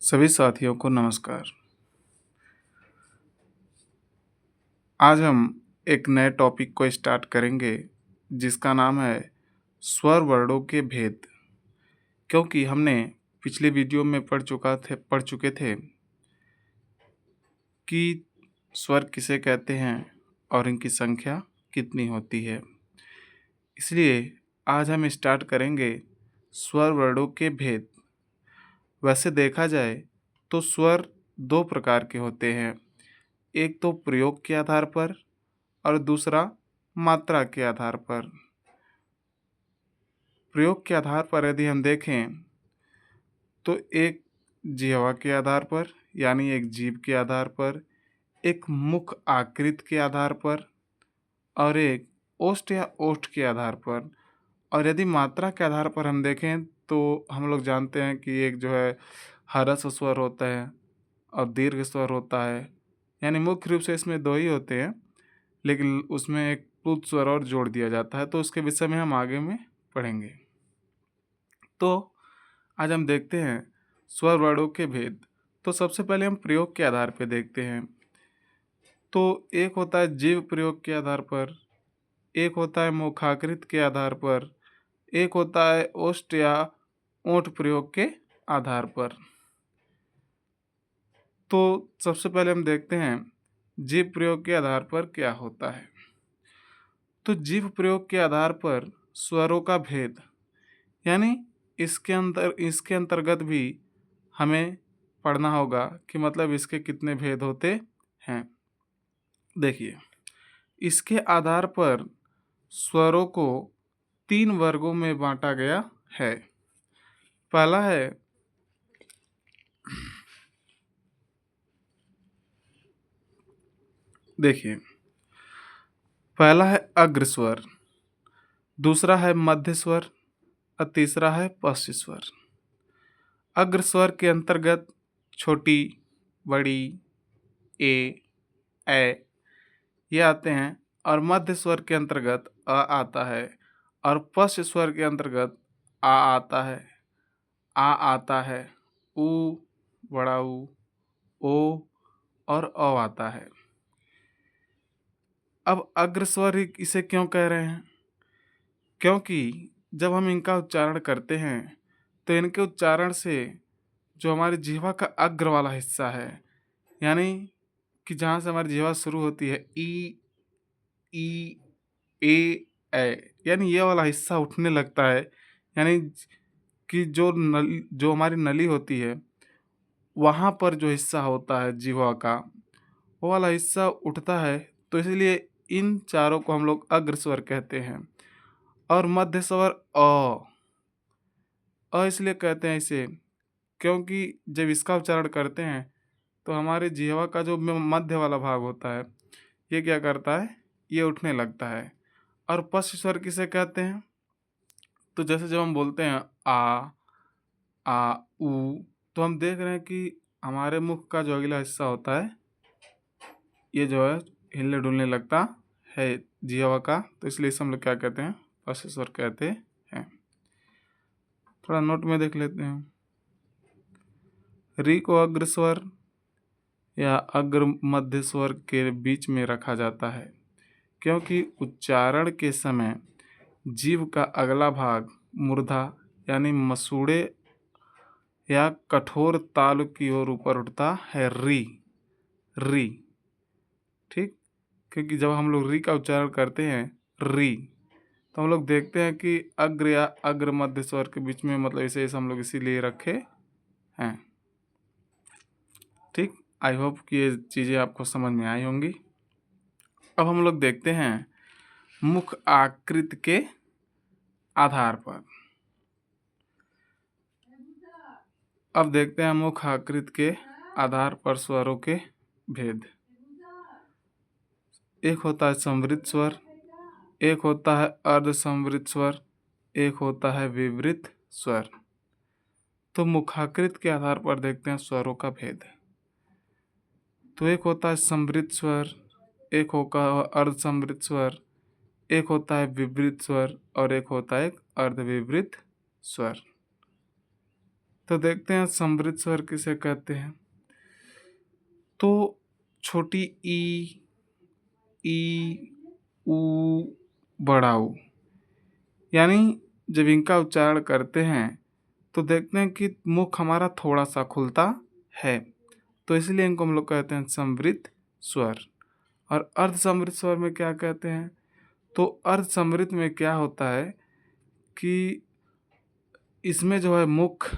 सभी साथियों को नमस्कार। आज हम एक नए टॉपिक को स्टार्ट करेंगे जिसका नाम है स्वर वर्णों के भेद। क्योंकि हमने पिछले वीडियो में पढ़ चुके थे कि स्वर किसे कहते हैं और इनकी संख्या कितनी होती है। इसलिए आज हम स्टार्ट करेंगे स्वर वर्णों के भेद। वैसे देखा जाए तो स्वर दो प्रकार के होते हैं, एक तो प्रयोग के आधार पर और दूसरा मात्रा के आधार पर। प्रयोग के आधार पर यदि हम देखें तो एक जिह्वा के आधार पर यानी एक जीभ के आधार पर, एक मुख आकृति के आधार पर और एक ओष्ठ या ओष्ठ के आधार पर। और यदि मात्रा के आधार पर हम देखें तो हम लोग जानते हैं कि एक जो है ह्रस्व स्वर होता है और दीर्घ स्वर होता है। यानी मुख्य रूप से इसमें दो ही होते हैं, लेकिन उसमें एक प्लुत स्वर और जोड़ दिया जाता है, तो उसके विषय में हम आगे में पढ़ेंगे। तो आज हम देखते हैं स्वर वर्णों के भेद। तो सबसे पहले हम प्रयोग के आधार पर देखते हैं। तो एक होता है जीव प्रयोग के आधार पर, एक होता है मुखाकृति के आधार पर, एक होता है ओष्ठ या ओंठ प्रयोग के आधार पर। तो सबसे पहले हम देखते हैं जीव प्रयोग के आधार पर क्या होता है। तो जीव प्रयोग के आधार पर स्वरों का भेद, यानी इसके अंतर्गत भी हमें पढ़ना होगा कि मतलब इसके कितने भेद होते हैं। देखिए, इसके आधार पर स्वरों को 3 वर्गों में बांटा गया है। पहला है देखिए पहला है अग्र स्वर, दूसरा है मध्य स्वर और तीसरा है पश्च स्वर। अग्र स्वर के अंतर्गत छोटी, बड़ी, ए, ये आते हैं और मध्य स्वर के अंतर्गत अ आता है और पश्च स्वर के अंतर्गत आ आता है, आता है, ऊ, बड़ा ऊ, ओ और अ आता है। अब अग्र स्वर इसे क्यों कह रहे हैं? क्योंकि जब हम इनका उच्चारण करते हैं तो इनके उच्चारण से जो हमारी जिह्वा का अग्र वाला हिस्सा है, यानी कि जहाँ से हमारी जिह्वा शुरू होती है, ई, ए, यानी ये वाला हिस्सा उठने लगता है। यानी कि जो हमारी नली होती है वहाँ पर जो हिस्सा होता है जिह्वा का, वो वाला हिस्सा उठता है। तो इसलिए इन चारों को हम लोग अग्र स्वर कहते हैं। और मध्य स्वर इसलिए कहते हैं इसे क्योंकि जब इसका उच्चारण करते हैं तो हमारे जिह्वा का जो मध्य वाला भाग होता है, ये क्या करता है, ये उठने लगता है। और पश्च स्वर किसे कहते हैं? तो जैसे जब हम बोलते हैं आ ऊ, तो हम देख रहे हैं कि हमारे मुख का जो अगला हिस्सा होता है ये जो है हिलने डुलने लगता है जिह्वा का, तो इसलिए इसे हम लोग क्या कहते हैं, पश्च स्वर कहते हैं। थोड़ा नोट में देख लेते हैं। री को अग्र स्वर या अग्र मध्य स्वर के बीच में रखा जाता है क्योंकि उच्चारण के समय जीभ का अगला भाग मूर्धा यानी मसूड़े या कठोर ताल की ओर ऊपर उठता है, री। ठीक, क्योंकि जब हम लोग री का उच्चारण करते हैं री, तो हम लोग देखते हैं कि अग्र या अग्र मध्य स्वर के बीच में, मतलब इसे हम लोग इसीलिए रखे हैं। ठीक, आई होप कि ये चीज़ें आपको समझ में आई होंगी। अब हम लोग देखते हैं मुख आकृति के आधार पर। अब देखते हैं मुख आकृति के आधार पर स्वरों के भेद। एक होता है संवृत स्वर, एक होता है अर्ध संवृत स्वर, एक होता है विवृत स्वर। तो मुखाकृति के आधार पर देखते हैं स्वरों का भेद। तो एक होता है संवृत स्वर, एक होता है अर्ध संवृत स्वर, एक होता है विवृत स्वर और एक होता है अर्ध विवृत स्वर। तो देखते हैं समृद्ध स्वर किसे कहते हैं। तो छोटी ई, ई, ऊ, बड़ा ऊ, यानी जब इनका उच्चारण करते हैं तो देखते हैं कि मुख हमारा थोड़ा सा खुलता है, तो इसलिए इनको हम लोग कहते हैं समृद्ध स्वर। और अर्ध समृद्ध स्वर में क्या कहते हैं? तो अर्ध समृद्ध में क्या होता है कि इसमें जो है मुख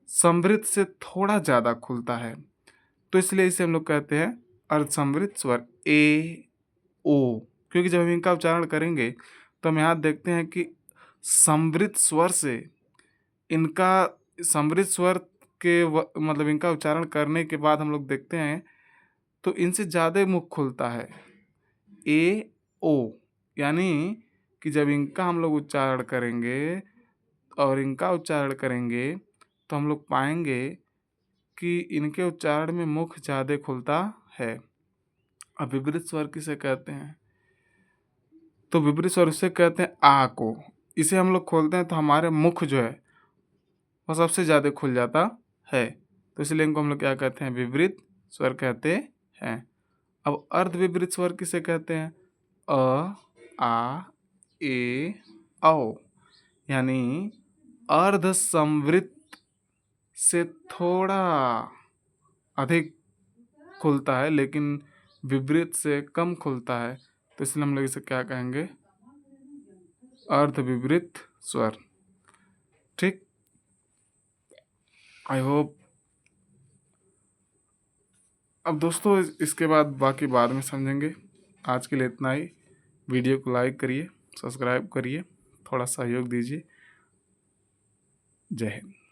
समृद्ध से थोड़ा ज़्यादा खुलता है, तो इसलिए इसे हम लोग कहते हैं अर्ध समृद्ध स्वर ए, ओ। क्योंकि जब हम इनका उच्चारण करेंगे तो हम यहाँ देखते हैं कि समृद्ध स्वर से इनका समृद्ध स्वर मतलब इनका उच्चारण करने के बाद हम लोग देखते हैं तो इनसे ज़्यादा मुख खुलता है, ए, ओ। यानी कि जब इनका हम लोग उच्चारण करेंगे और इनका उच्चारण करेंगे तो हम लोग पाएंगे कि इनके उच्चारण में मुख ज़्यादा खुलता है। अब विपरीत स्वर किसे कहते हैं? तो विपरीत स्वर उसे कहते हैं आ को। इसे हम लोग खोलते हैं तो हमारे मुख जो है वो सबसे ज़्यादा खुल जाता है, तो इसलिए इनको हम लोग क्या कहते हैं? विपरीत स्वर कहते हैं। अब अर्ध विपरीत स्वर किसे कहते हैं? अ, आ, ए, औ, यानी अर्ध समवृत्त से थोड़ा अधिक खुलता है लेकिन विपरीत से कम खुलता है, तो इसलिए हम लोग इसे क्या कहेंगे? अर्ध विपरीत स्वर। ठीक, आई होप। अब दोस्तों इसके बाद बाकी बाद में समझेंगे। आज के लिए इतना ही। वीडियो को लाइक करिए, सब्सक्राइब करिए, थोड़ा सहयोग दीजिए। जय हिंद।